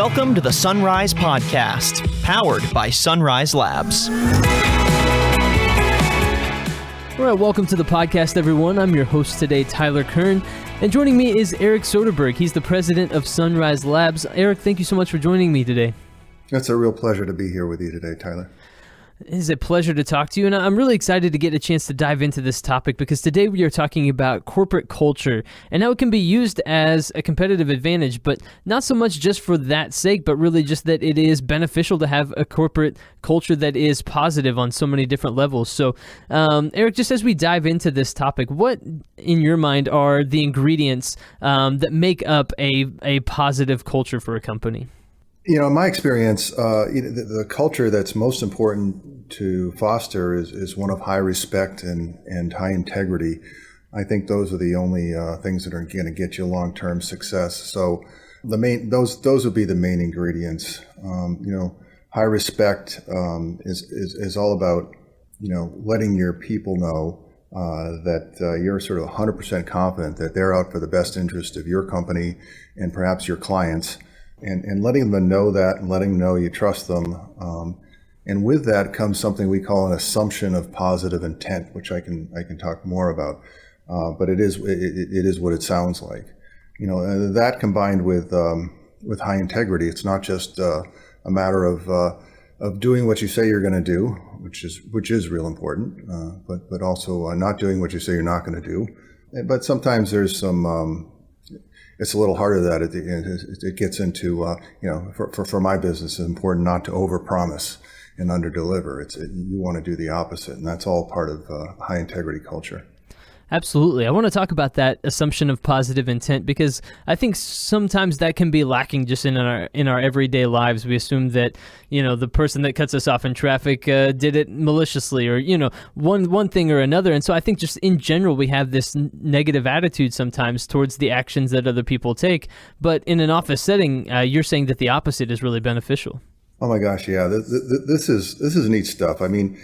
Welcome to the Sunrise Podcast, powered by Sunrise Labs. All right, welcome to the podcast, everyone. I'm your host today, Tyler Kern, and joining me is Eric Soederberg. He's the president of Sunrise Labs. Eric, thank you so much for joining me today. It's a real pleasure to be here with you today, Tyler. It is a pleasure to talk to you, and I'm really excited to get a chance to dive into this topic because today we are talking about corporate culture and how it can be used as a competitive advantage, but not so much just for that sake, but really just that it is beneficial to have a corporate culture that is positive on so many different levels. So, Eric, just as we dive into this topic, what in your mind are the ingredients that make up a positive culture for a company? You know, in my experience, the culture that's most important to foster is one of high respect and high integrity. I think those are the only things that are going to get you long-term success. So those would be the main ingredients. High respect is all about, letting your people know that you're sort of 100% confident that they're out for the best interest of your company and perhaps your clients. And letting them know that and letting them know you trust them. And with that comes something we call an assumption of positive intent, which I can talk more about. But it is what it sounds like. That combined with high integrity, it's not just a matter of doing what you say you're going to do, which is real important, but also not doing what you say you're not going to do. But sometimes there's some it's a little harder that it gets into, for my business, it's important not to overpromise and underdeliver. You want to do the opposite, and that's all part of high integrity culture. Absolutely. I want to talk about that assumption of positive intent because I think sometimes that can be lacking just in our everyday lives. We assume that, the person that cuts us off in traffic did it maliciously or, one thing or another. And so I think just in general, we have this negative attitude sometimes towards the actions that other people take. But in an office setting, you're saying that the opposite is really beneficial. Oh my gosh, yeah. This is neat stuff. I mean,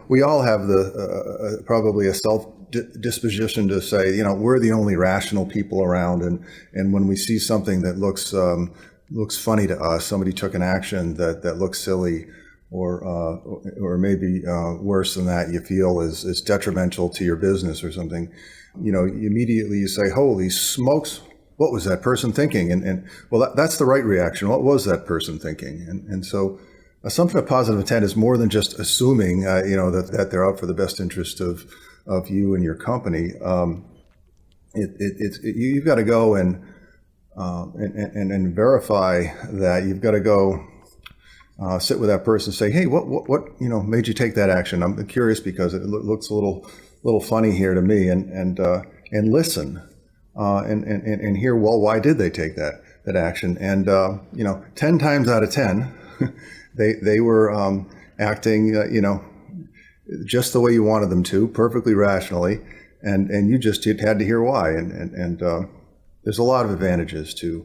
we all have probably a disposition to say, we're the only rational people around, and when we see something that looks funny to us, somebody took an action that looks silly, or maybe worse than that, you feel is detrimental to your business or something, immediately you say, "Holy smokes! What was that person thinking?" And well, that's the right reaction. What was that person thinking? And so assumption of positive intent is more than just assuming, that they're out for the best interest of you and your company. You've got to go and verify that. You've got to go sit with that person and say, "Hey, what made you take that action? I'm curious because it looks a little funny here to me," and listen. And hear, well, why did they take that action? And 10 times out of 10, they were acting, just the way you wanted them to, perfectly rationally, and you just had to hear why. And there's a lot of advantages to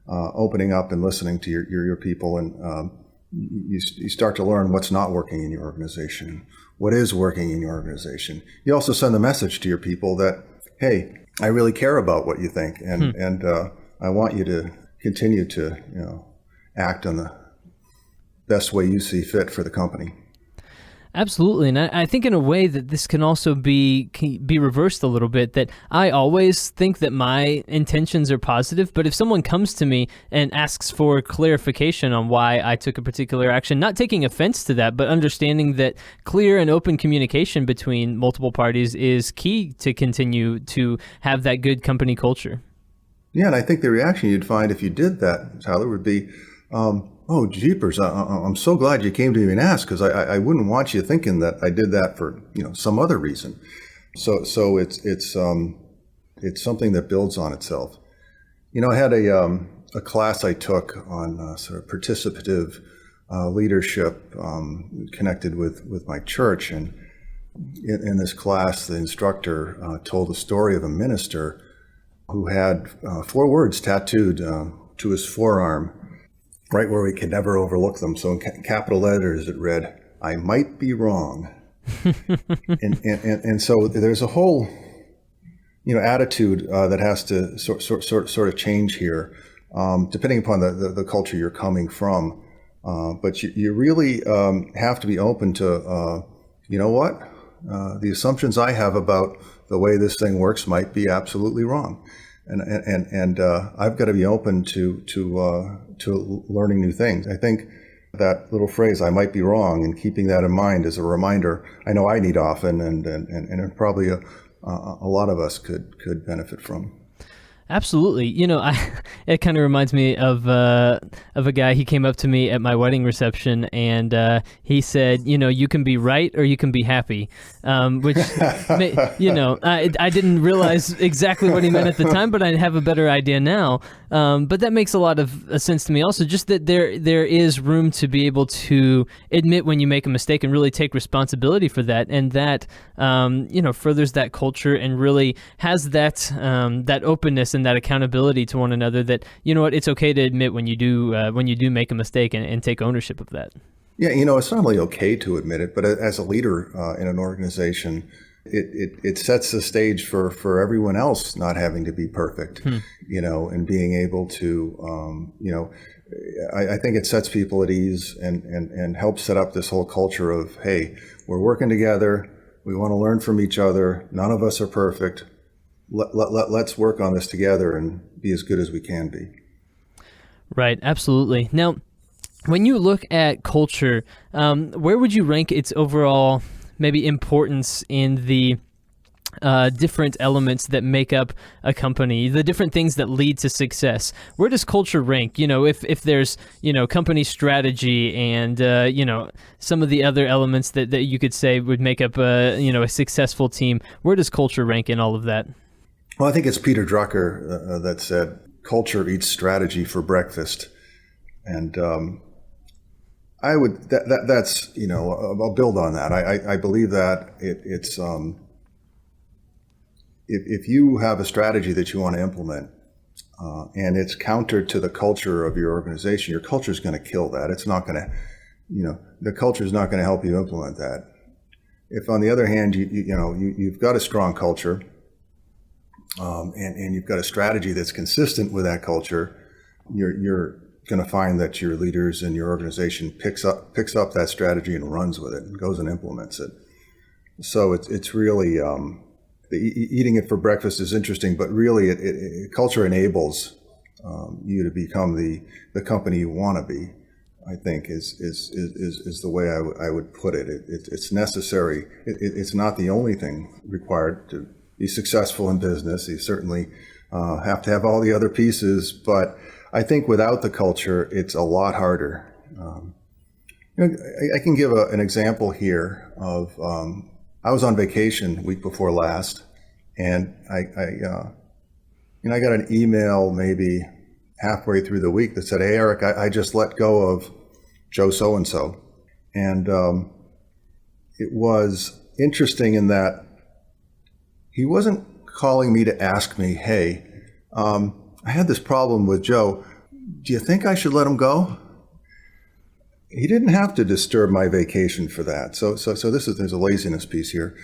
opening up and listening to your people, and you start to learn what's not working in your organization, what is working in your organization. You also send the message to your people that, hey, I really care about what you think, and I want you to continue to, act on the best way you see fit for the company. Absolutely, and I think in a way that this can also be reversed a little bit, that I always think that my intentions are positive, but if someone comes to me and asks for clarification on why I took a particular action, not taking offense to that, but understanding that clear and open communication between multiple parties is key to continue to have that good company culture. Yeah, and I think the reaction you'd find if you did that, Tyler, would be, "Oh, jeepers, I'm so glad you came to me and asked, because I wouldn't want you thinking that I did that for, some other reason." So it's something that builds on itself. I had a class I took on sort of participative leadership connected with my church. And in this class, the instructor told the story of a minister who had 4 words tattooed to his forearm, right where we could never overlook them. So in capital letters, it read, "I might be wrong." and so there's a whole, attitude that has to sort of change here. depending upon the culture you're coming from. But you really have to be open to, you know what, the assumptions I have about the way this thing works might be absolutely wrong, and I've got to be open to learning new things. I think that little phrase, "I might be wrong," and keeping that in mind is a reminder I know I need often, and probably a lot of us could benefit from. Absolutely. It kind of reminds me of a guy. He came up to me at my wedding reception, and he said, you can be right or you can be happy, which, I didn't realize exactly what he meant at the time, but I have a better idea now. But that makes a lot of sense to me also, just that there is room to be able to admit when you make a mistake and really take responsibility for that, and that, furthers that culture and really has that openness and that accountability to one another, that, it's okay to admit when you do make a mistake and take ownership of that. Yeah, it's not only okay to admit it, but as a leader in an organization, it sets the stage for everyone else not having to be perfect, and being able to, I think it sets people at ease and helps set up this whole culture of, hey, we're working together, we want to learn from each other, none of us are perfect, let's work on this together and be as good as we can be. Right, absolutely. Now, when you look at culture, where would you rank its overall maybe importance in the different elements that make up a company, the different things that lead to success? Where does culture rank? If there's, company strategy and, some of the other elements that you could say would make up a successful team, where does culture rank in all of that? Well, I think it's Peter Drucker that said, culture eats strategy for breakfast. And I would, that's, I'll build on that. I believe that it's, if you have a strategy that you want to implement, and it's counter to the culture of your organization, your culture is going to kill that. It's not going to, the culture is not going to help you implement that. If on the other hand, you've got a strong culture, and you've got a strategy that's consistent with that culture, you're going to find that your leaders and your organization picks up that strategy and runs with it and goes and implements it. So it's really eating it for breakfast is interesting, but really culture enables you to become the company you want to be. I think is the way I would put it. It's necessary. It's not the only thing required to be successful in business. You certainly have to have all the other pieces, but I think without the culture, it's a lot harder. I can give an example here of I was on vacation week before last, and I got an email maybe halfway through the week that said, "Hey, Eric, I just let go of Joe so-and-so." And it was interesting in that he wasn't calling me to ask me, "Hey, I had this problem with Joe. Do you think I should let him go?" He didn't have to disturb my vacation for that. So there's a laziness piece here.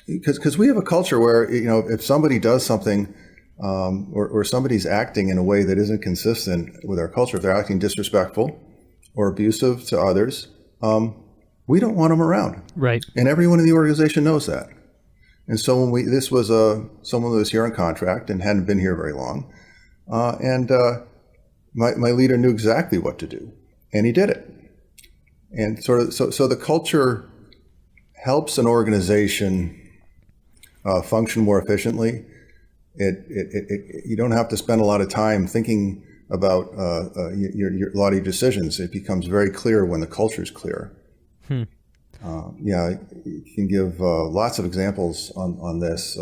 Because we have a culture where, if somebody does something or somebody's acting in a way that isn't consistent with our culture, if they're acting disrespectful or abusive to others, we don't want them around. Right. And everyone in the organization knows that. And so this was someone who was here on contract and hadn't been here very long, and my leader knew exactly what to do, and he did it. And so the culture helps an organization function more efficiently. You don't have to spend a lot of time thinking about a lot of your decisions. It becomes very clear when the culture is clear. You can give lots of examples on this,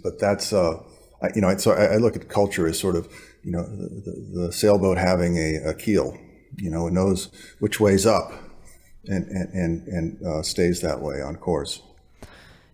but that's so I look at culture as sort of the sailboat having a keel. It knows which way's up and stays that way on course.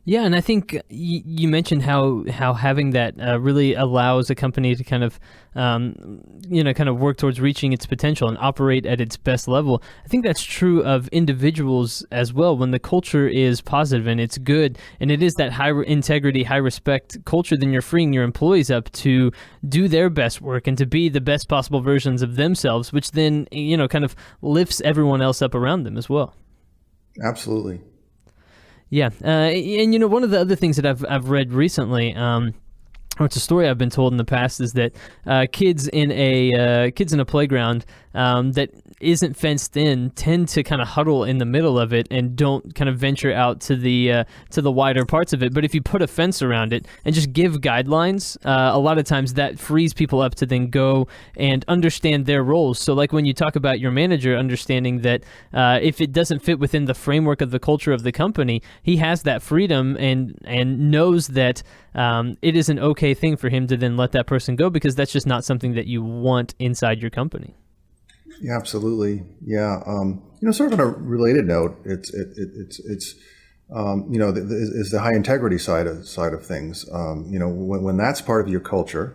Yeah, and I think you mentioned how having that really allows a company to kind of work towards reaching its potential and operate at its best level. I think that's true of individuals as well. When the culture is positive and it's good, and it is that high integrity, high respect culture, then you're freeing your employees up to do their best work and to be the best possible versions of themselves, which then kind of lifts everyone else up around them as well. Absolutely. Yeah, and one of the other things that I've read recently, or it's a story I've been told in the past, is that kids in a playground that isn't fenced in tend to kind of huddle in the middle of it and don't kind of venture out to the wider parts of it. But if you put a fence around it and just give guidelines, a lot of times that frees people up to then go and understand their roles. So like when you talk about your manager understanding that if it doesn't fit within the framework of the culture of the company, he has that freedom and knows that it is an okay thing for him to then let that person go, because that's just not something that you want inside your company. Yeah, absolutely. Yeah. Sort of on a related note, it's is the high integrity side of things. When that's part of your culture,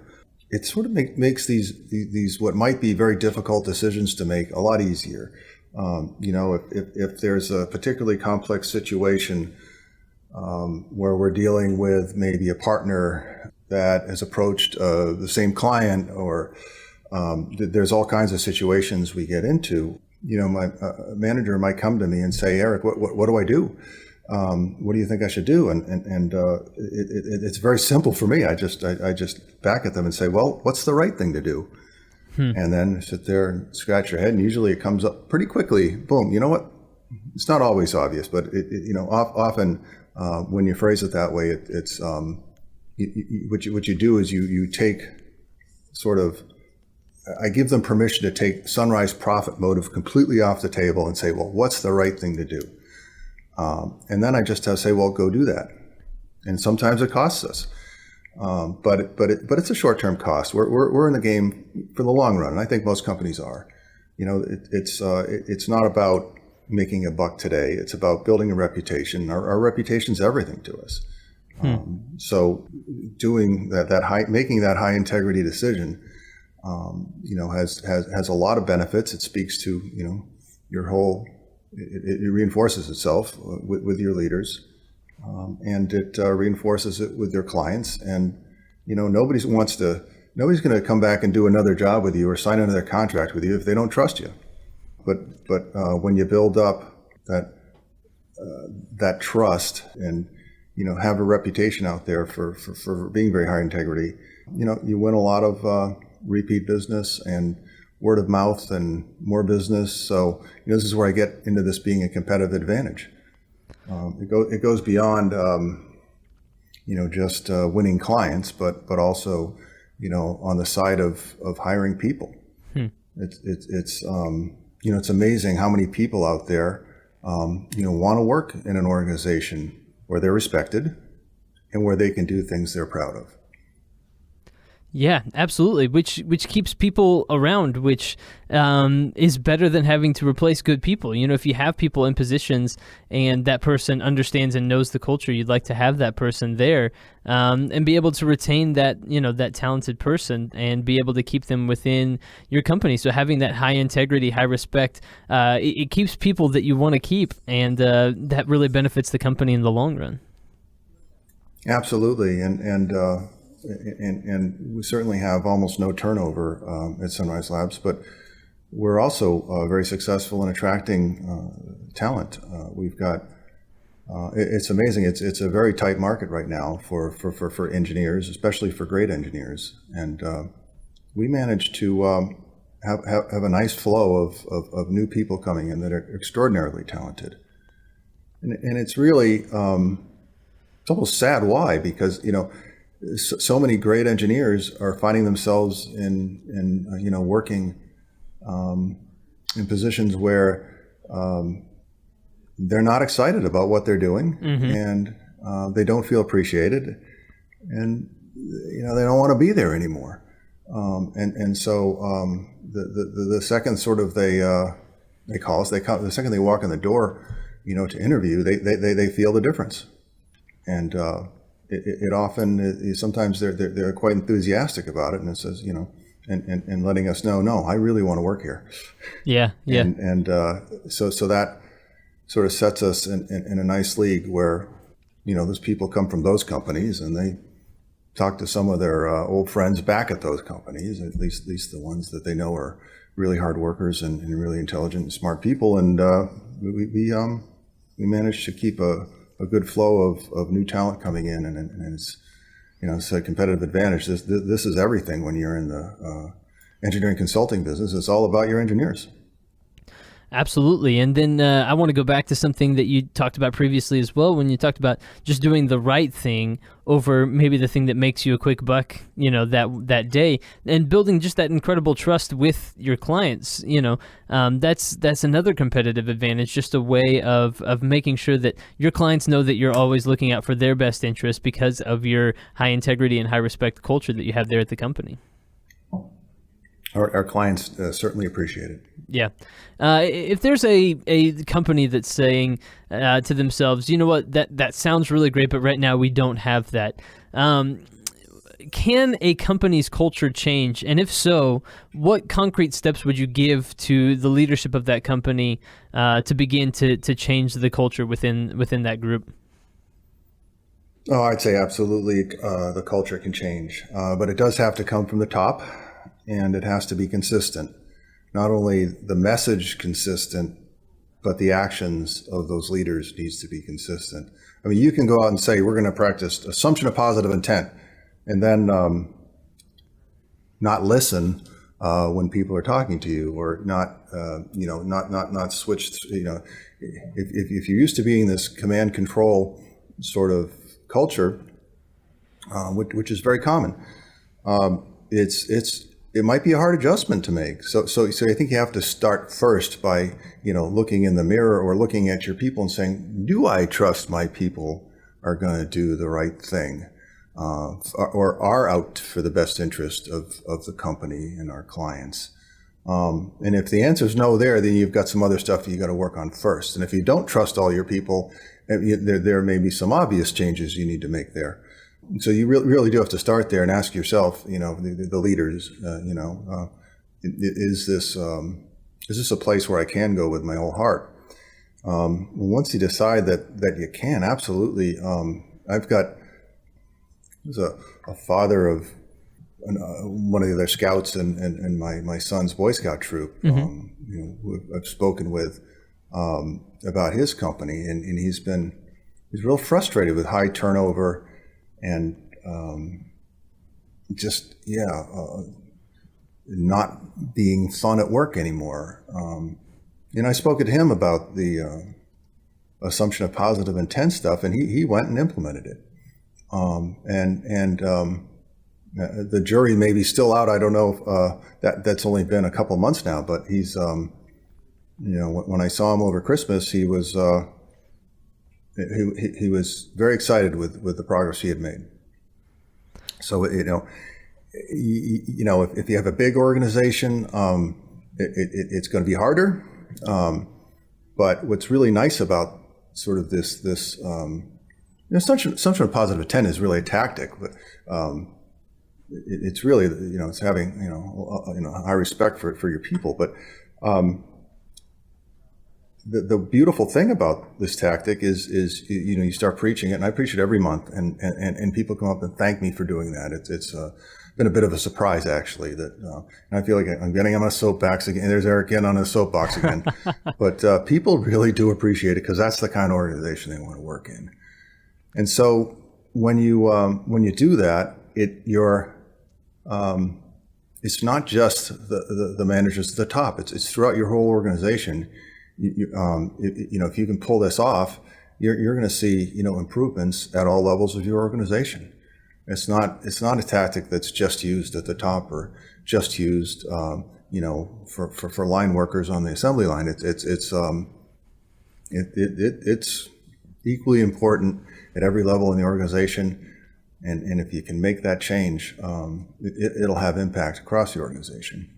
it sort of makes these what might be very difficult decisions to make a lot easier. If there's a particularly complex situation where we're dealing with maybe a partner that has approached the same client, or there's all kinds of situations we get into. My manager might come to me and say, "Eric, what do I do? What do you think I should do?" And it's very simple for me. I just back at them and say, "Well, what's the right thing to do?" And then sit there and scratch your head, and usually it comes up pretty quickly. Boom. You know what? It's not always obvious, but often when you phrase it that way, it's what you do is you take sort of. I give them permission to take sunrise profit motive completely off the table and say, well, what's the right thing to do? And then I just say, well, go do that. And sometimes it costs us, but it's a short-term cost. We're in the game for the long run, and I think most companies are. It's not about making a buck today. It's about building a reputation. Our reputation's everything to us. So doing making that high integrity decision. Has a lot of benefits. It speaks to, your whole, it reinforces itself with your leaders, and it reinforces it with your clients. And, nobody's going to come back and do another job with you or sign another contract with you if they don't trust you. But when you build up that trust and, have a reputation out there for being very high integrity, you win a lot of, repeat business and word of mouth and more business. So this is where I get into this being a competitive advantage. It goes beyond just winning clients, but also on the side of hiring people. It's amazing how many people out there want to work in an organization where they're respected and where they can do things they're proud of. Yeah, absolutely. Which keeps people around, which is better than having to replace good people. If you have people in positions and that person understands and knows the culture, you'd like to have that person there and be able to retain that that talented person and be able to keep them within your company. So having that high integrity, high respect, it keeps people that you want to keep, and that really benefits the company in the long run. Absolutely, and we certainly have almost no turnover at Sunrise Labs, but we're also very successful in attracting talent. We've got it's amazing. It's a very tight market right now for engineers, especially for great engineers, and we managed to have a nice flow of new people coming in that are extraordinarily talented, and it's really it's almost sad. Why? Because so many great engineers are finding themselves in working in positions where they're not excited about what they're doing, and they don't feel appreciated, and they don't want to be there anymore. So the second sort of they call us, the second they walk in the door, to interview, they feel the difference. and it often sometimes they're quite enthusiastic about it, and it says, and letting us know, no, I really want to work here. Yeah. And so that sort of sets us in a nice league where, those people come from those companies and they talk to some of their old friends back at those companies, at least the ones that they know are really hard workers and really intelligent and smart people. And we managed to keep a good flow of new talent coming in, and it's, it's a competitive advantage. This is everything when you're in the engineering consulting business. It's all about your engineers. Absolutely. And then I want to go back to something that you talked about previously as well, when you talked about just doing the right thing over maybe the thing that makes you a quick buck, that day, and building just that incredible trust with your clients. That's another competitive advantage, just a way of making sure that your clients know that you're always looking out for their best interest because of your high integrity and high respect culture that you have there at the company. Our clients certainly appreciate it. Yeah. If there's a company that's saying to themselves, you know what, that sounds really great, but right now we don't have that. Can a company's culture change? And if so, what concrete steps would you give to the leadership of that company to begin to change the culture within that group? Oh, I'd say absolutely the culture can change, but it does have to come from the top, and it has to be consistent. Not only the message consistent, but the actions of those leaders needs to be consistent. I mean, you can go out and say, we're going to practice assumption of positive intent, and then not listen when people are talking to you, or not switch. If you're used to being this command control sort of culture, which is very common, it might be a hard adjustment to make. So I think you have to start first by, looking in the mirror or looking at your people and saying, do I trust my people are going to do the right thing, or are out for the best interest of the company and our clients? And if the answer is no there, then you've got some other stuff you got to work on first. And if you don't trust all your people, there may be some obvious changes you need to make there. So you really do have to start there and ask yourself, the leaders, is this a place where I can go with my whole heart? Once you decide that you can, absolutely. There's a father of one of the other scouts and my son's Boy Scout troop, who I've spoken with about his company, and he's real frustrated with high turnover and not being fun at work anymore. And I spoke to him about the assumption of positive intent stuff, and he went and implemented it. The jury may be still out. I don't know if that's only been a couple months now, but he's, when I saw him over Christmas, he was very excited with the progress he had made. So, if you have a big organization, it's going to be harder. But what's really nice about sort of this assumption of positive intent is really a tactic, but it's really, it's having, high respect for your people. But the beautiful thing about this tactic is you start preaching it, and I preach it every month, and people come up and thank me for doing that. It's been a bit of a surprise, actually, that and I feel like I'm getting on my soapbox again. There's Eric again on his soapbox again. But people really do appreciate it, because that's the kind of organization they want to work in. And so when you do that, it's not just the managers at the top. It's throughout your whole organization. If you can pull this off, you're going to see improvements at all levels of your organization. It's not a tactic that's just used at the top or just used for line workers on the assembly line. It's equally important at every level in the organization, and if you can make that change, it'll have impact across the organization.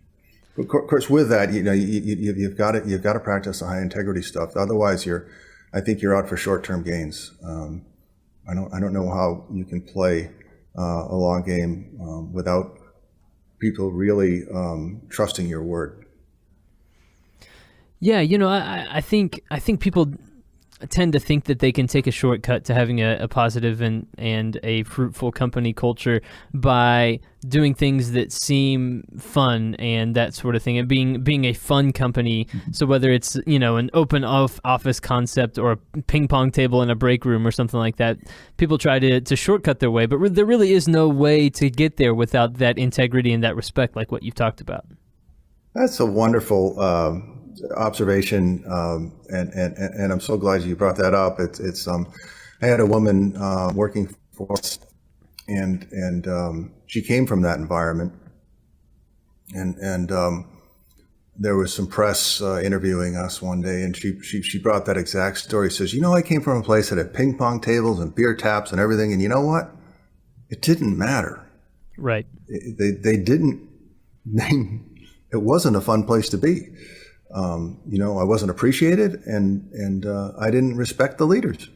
Of course, with that, you've got to practice the high integrity stuff. Otherwise, I think you're out for short-term gains. I don't know how you can play a long game without people really trusting your word. Yeah, I think people tend to think that they can take a shortcut to having a positive and a fruitful company culture by doing things that seem fun and that sort of thing, and being a fun company. So whether it's an open office concept or a ping pong table in a break room or something like that, people try to shortcut their way, but there really is no way to get there without that integrity and that respect, like what you've talked about. That's a wonderful observation, and I'm so glad you brought that up. It's I had a woman working for us, and she came from that environment, and there was some press interviewing us one day, and she brought that exact story. Says, I came from a place that had ping pong tables and beer taps and everything, and you know what? It didn't matter. Right. They didn't. It wasn't a fun place to be. I wasn't appreciated, and I didn't respect the leaders.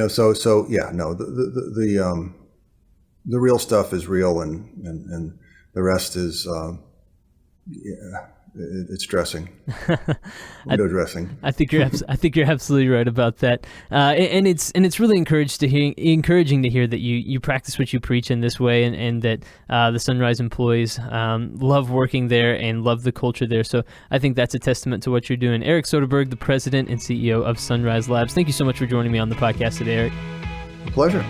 So yeah, no, the real stuff is real, and the rest is it's dressing, window dressing. I think you're absolutely right about that, and it's really encouraging to hear that you practice what you preach in this way, and that the Sunrise employees love working there and love the culture there. So I think that's a testament to what you're doing. Eric Soederberg, the president and CEO of Sunrise Labs. Thank you so much for joining me on the podcast today, Eric. A pleasure.